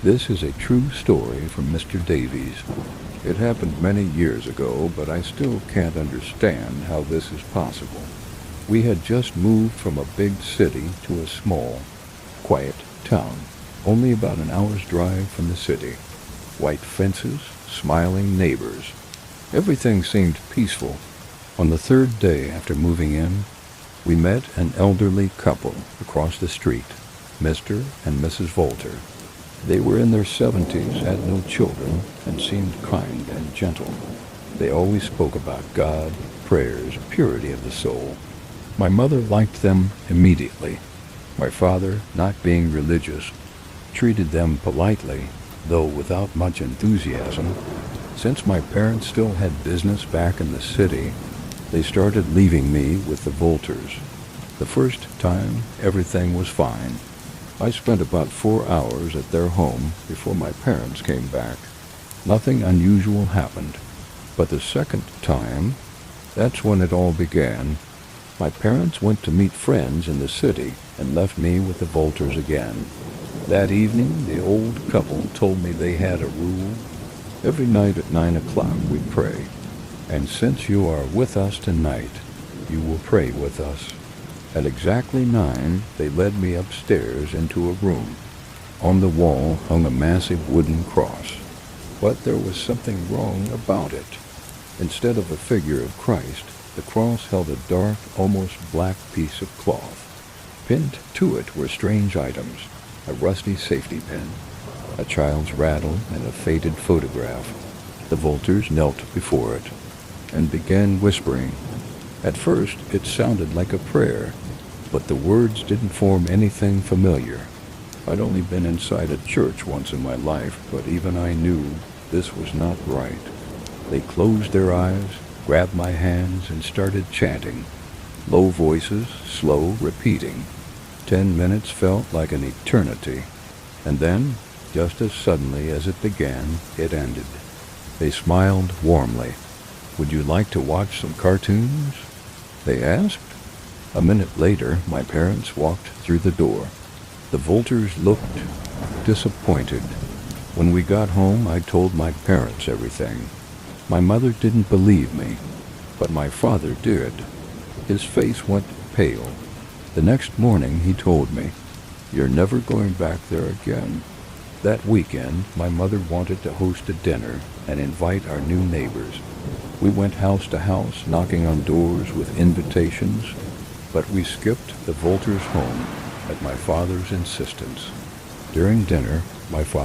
This is a true story from Mr. Davies. It happened many years ago, but I still can't understand how this is possible. We had just moved from a big city to a small, quiet town, only about an hour's drive from the city. White fences, smiling neighbors. Everything seemed peaceful. On the third day after moving in, we met an elderly couple across the street, Mr. and Mrs. Volter. They were in their 70s, had no children, and seemed kind and gentle. They always spoke about God, prayers, purity of the soul. My mother liked them immediately. My father, not being religious, treated them politely, though without much enthusiasm. Since my parents still had business back in the city, they started leaving me with the Volters. The first time, everything was fine. I spent about 4 hours at their home before my parents came back. Nothing unusual happened. But the second time, that's when it all began. My parents went to meet friends in the city and left me with the Volters again. That evening, the old couple told me they had a rule. Every night at 9 o'clock we pray. And since you are with us tonight, you will pray with us. At exactly 9, they led me upstairs into a room. On the wall hung a massive wooden cross. But there was something wrong about it. Instead of a figure of Christ, the cross held a dark, almost black piece of cloth. Pinned to it were strange items, a rusty safety pin, a child's rattle, and a faded photograph. The Volters knelt before it and began whispering. At first, it sounded like a prayer, but the words didn't form anything familiar. I'd only been inside a church once in my life, but even I knew this was not right. They closed their eyes, grabbed my hands, and started chanting. Low voices, slow, repeating. 10 minutes felt like an eternity. And then, just as suddenly as it began, it ended. They smiled warmly. "Would you like to watch some cartoons?" they asked. A minute later, my parents walked through the door. The Volters looked disappointed. When we got home, I told my parents everything. My mother didn't believe me, but my father did. His face went pale. The next morning, he told me, "You're never going back there again." That weekend, my mother wanted to host a dinner and invite our new neighbors. We went house to house, knocking on doors with invitations, but we skipped the Volters' home at my father's insistence. During dinner, my father